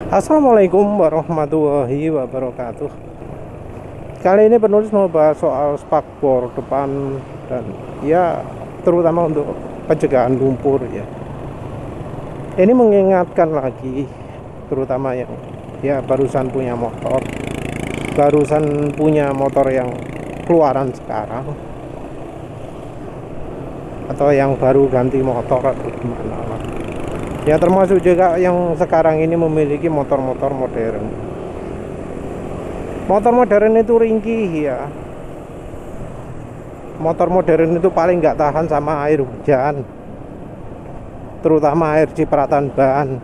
Assalamualaikum warahmatullahi wabarakatuh. Kali ini penulis mau bahas soal spakbor depan dan ya terutama untuk pencegahan lumpur ya. Ini mengingatkan lagi terutama yang ya barusan punya motor yang keluaran sekarang atau yang baru ganti motor atau gimana lah. Ya termasuk juga yang sekarang ini memiliki motor-motor modern. Motor modern itu ringkih ya. Motor modern itu paling nggak tahan sama air hujan, terutama air cipratan ban.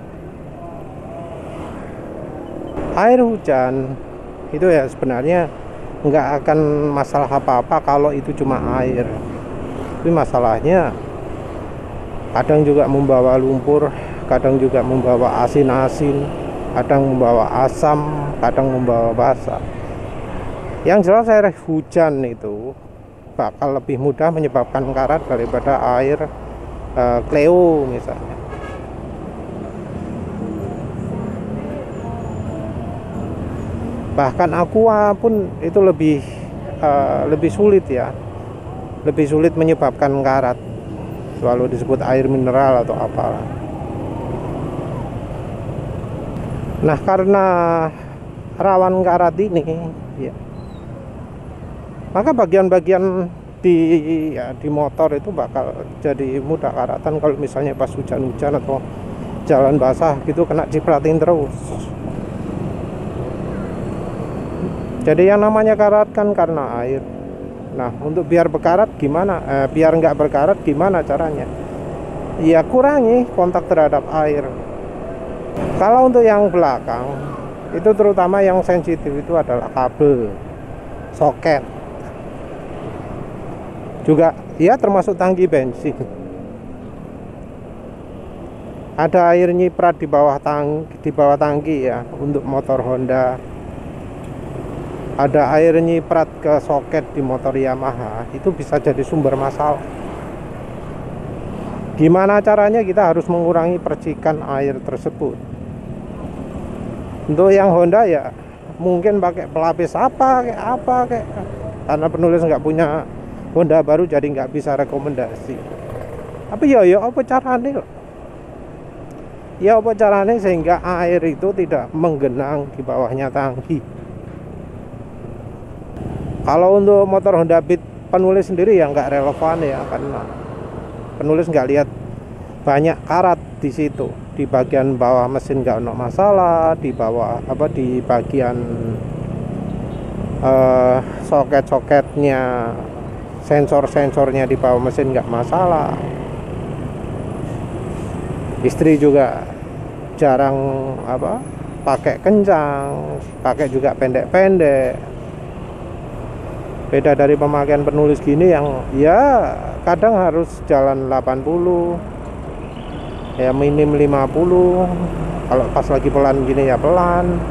Air hujan itu ya sebenarnya nggak akan masalah apa-apa kalau itu cuma air. Tapi masalahnya kadang juga membawa lumpur, kadang juga membawa asin-asin, kadang membawa asam, kadang membawa basah. Yang jelas air hujan itu bakal lebih mudah menyebabkan karat daripada air Cleo misalnya. Bahkan Aqua pun itu lebih sulit ya, lebih sulit menyebabkan karat, selalu disebut air mineral atau apalah. Nah karena rawan karat ini ya, maka bagian-bagian di motor itu bakal jadi mudah karatan kalau misalnya pas hujan-hujan atau jalan basah gitu kena cipratin terus. Jadi yang namanya karat kan karena air. Nah untuk biar berkarat gimana? Biar nggak berkarat gimana caranya? Ya kurangi kontak terhadap air. Kalau untuk yang belakang itu terutama yang sensitif itu adalah kabel, soket, juga ya termasuk tangki bensin. Ada air nyiprat di bawah tangki ya untuk motor Honda. Ada air nyiprat ke soket di motor Yamaha, itu bisa jadi sumber masalah. Gimana caranya? Kita harus mengurangi percikan air tersebut. Untuk yang Honda ya mungkin pakai pelapis apa kayak karena penulis nggak punya Honda baru jadi nggak bisa rekomendasi. Tapi ya apa caranya loh? Ya apa caranya sehingga air itu tidak menggenang di bawahnya tangki. Kalau untuk motor Honda Beat penulis sendiri ya nggak relevan ya, karena penulis nggak lihat banyak karat di situ. Di bagian bawah mesin nggak ada masalah, di bawah di bagian soket-soketnya, sensor-sensornya di bawah mesin nggak masalah. Istri juga jarang pakai kencang, pakai juga pendek-pendek. Beda dari pemakaian penulis gini yang ya kadang harus jalan 80 ya, minim 50. Kalau pas lagi pelan gini ya pelan.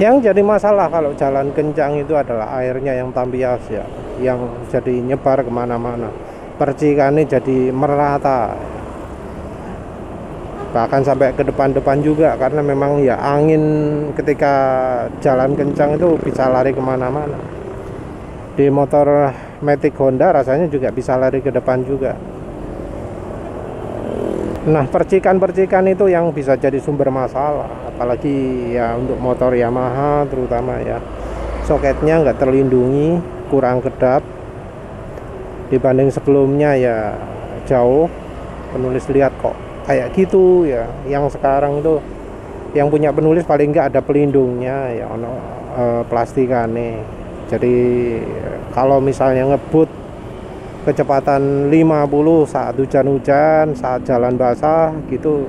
Yang jadi masalah kalau jalan kencang itu adalah airnya yang tampias ya, yang jadi nyebar kemana-mana, percikannya jadi merata, bahkan sampai ke depan-depan juga, karena memang ya angin ketika jalan kencang itu bisa lari kemana-mana. Di motor Matic Honda rasanya juga bisa lari ke depan juga. Nah percikan-percikan itu yang bisa jadi sumber masalah, apalagi ya untuk motor Yamaha terutama ya, soketnya nggak terlindungi, kurang kedap dibanding sebelumnya ya jauh. Penulis lihat kok kayak gitu ya. Yang sekarang itu yang punya penulis paling nggak ada pelindungnya ya, plastikane. Jadi kalau misalnya ngebut kecepatan 50 saat hujan-hujan, saat jalan basah gitu,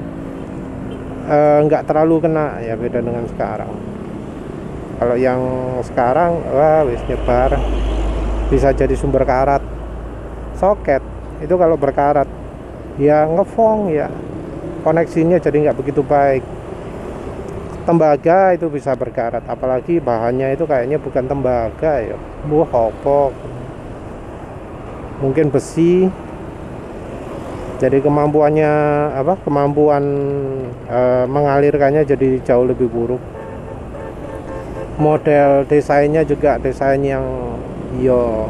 nggak terlalu kena ya, beda dengan sekarang. Kalau yang sekarang wah wis nyebar, bisa jadi sumber karat. Soket itu kalau berkarat ya ngefong ya, koneksinya jadi nggak begitu baik. Tembaga itu bisa berkarat, apalagi bahannya itu kayaknya bukan tembaga ya, hopok, mungkin besi. Jadi kemampuannya kemampuan mengalirkannya jadi jauh lebih buruk. Model desainnya juga desain yang yo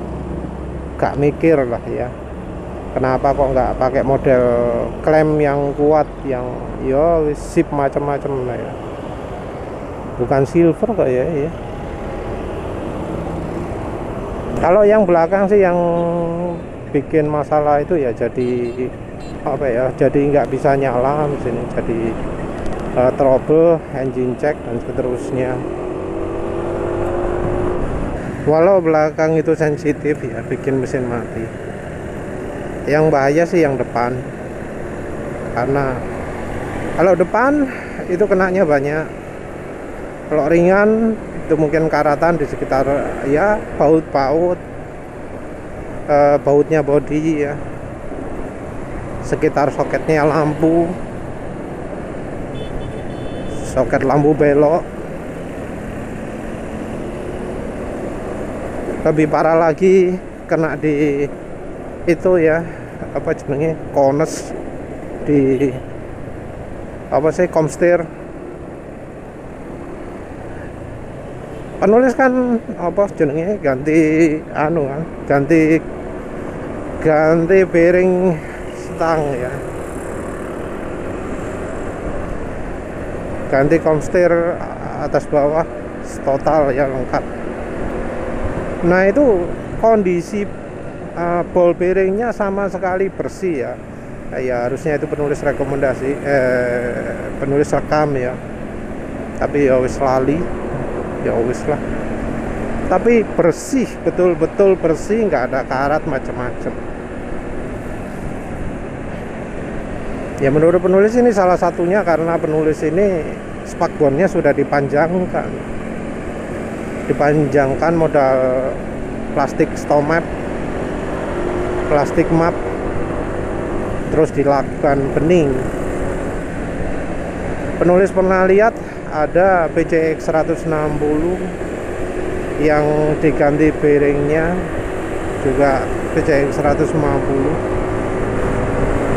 gak mikir lah ya. Kenapa kok nggak pakai model klem yang kuat, yang yo sip macam-macam lah ya. Bukan silver kok ya. Kalau yang belakang sih yang bikin masalah itu ya jadi jadi nggak bisa nyala mesin, jadi trouble, engine check dan seterusnya. Walau belakang itu sensitif ya, bikin mesin mati. Yang bahaya sih yang depan, karena kalau depan itu kenanya banyak. Kalau ringan itu mungkin karatan di sekitar ya baut-baut, bautnya bodi ya, sekitar soketnya lampu, soket lampu belok. Lebih parah lagi kena di itu ya, kones di komstir. Penulis kan ganti bearing stang ya, ganti komstir atas bawah total ya, lengkap. Nah itu kondisi ball bearingnya sama sekali bersih ya. Ya harusnya itu penulis rekomendasi, penulis rekam ya, tapi ya wis lali, ya wis lah. Tapi bersih, betul-betul bersih, nggak ada karat macam-macam. Ya menurut penulis ini salah satunya karena penulis ini spakbornya sudah dipanjangkan modal plastik stomap, plastik map, terus dilakukan bening. Penulis pernah lihat ada PCX 160 yang diganti bearingnya juga PCX 150,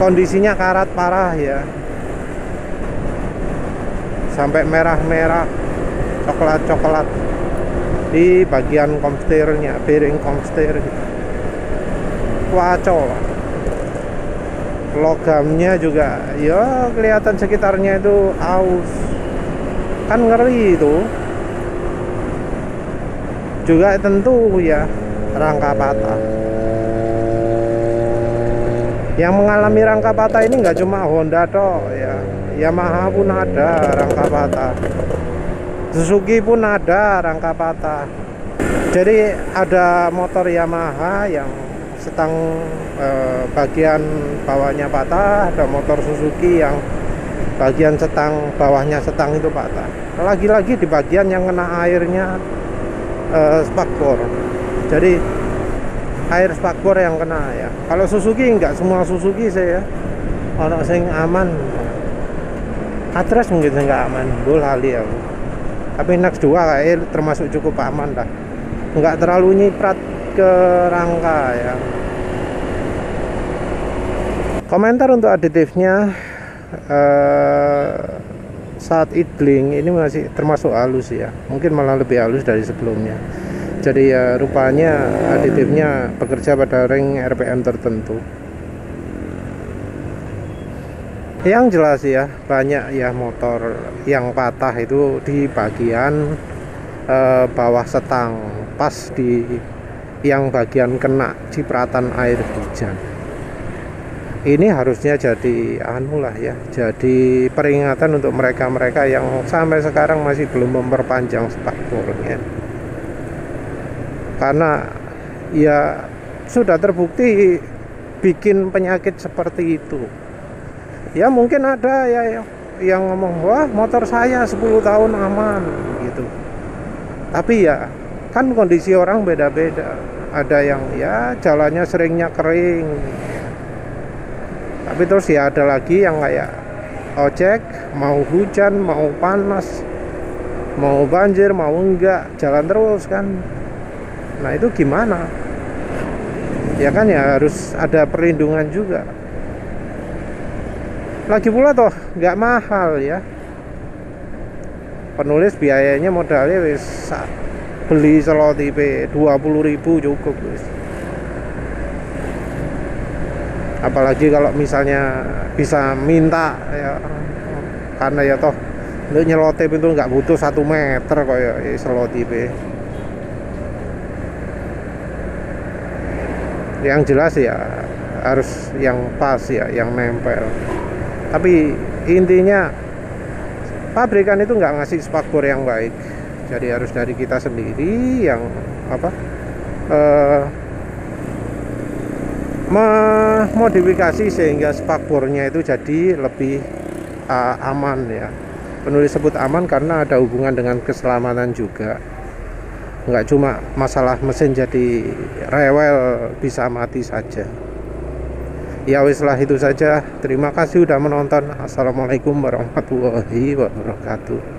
kondisinya karat parah ya, sampai merah-merah, coklat-coklat di bagian komstirnya, bearing komstir gitu. Waco lah. Logamnya juga ya kelihatan sekitarnya itu aus, kan ngeri itu. Juga tentu ya rangka patah. Yang mengalami rangka patah ini nggak cuma Honda toh ya, Yamaha pun ada rangka patah, Suzuki pun ada rangka patah. Jadi ada motor Yamaha yang setang bagian bawahnya patah, ada motor Suzuki yang bagian setang bawahnya setang itu patah. Lagi-lagi di bagian yang kena airnya spakbor. Jadi air spakbor yang kena ya. Kalau Suzuki enggak semua Suzuki saya, ono sing aman. Atras mungkin enggak aman, bol hali ya. Tapi Nex 2 kayak termasuk cukup aman dah. Enggak terlalu nyiprat ke rangka ya. Komentar untuk aditifnya, saat idling ini masih termasuk halus ya, mungkin malah lebih halus dari sebelumnya. Jadi ya rupanya aditifnya bekerja pada ring RPM tertentu. Yang jelas ya, banyak ya motor yang patah itu di bagian bawah setang, pas di yang bagian kena cipratan air hujan. Ini harusnya jadi jadi peringatan untuk mereka-mereka yang sampai sekarang masih belum memperpanjang spakbornya. Karena ya sudah terbukti bikin penyakit seperti itu. Ya mungkin ada ya yang ngomong, wah motor saya 10 tahun aman gitu. Tapi ya kan kondisi orang beda-beda. Ada yang ya jalannya seringnya kering, tapi terus ya ada lagi yang kayak ojek, mau hujan, mau panas, mau banjir, mau enggak, jalan terus kan. Nah itu gimana? Ya kan ya harus ada perlindungan juga. Lagi pula toh nggak mahal ya, penulis biayanya modalnya wis beli selotip 20.000 cukup wis. Apalagi kalau misalnya bisa minta ya, karena ya toh untuk nyelotip itu nggak butuh 1 meter kayak selotip. Yang jelas ya harus yang pas ya, yang nempel. Tapi intinya pabrikan itu nggak ngasih spakbor yang baik, jadi harus dari kita sendiri yang apa memodifikasi sehingga spakbornya itu jadi lebih aman ya. Penulis sebut aman karena ada hubungan dengan keselamatan juga, nggak cuma masalah mesin jadi rewel bisa mati saja. Ya wis lah, itu saja. Terima kasih udah menonton. Assalamualaikum warahmatullahi wabarakatuh.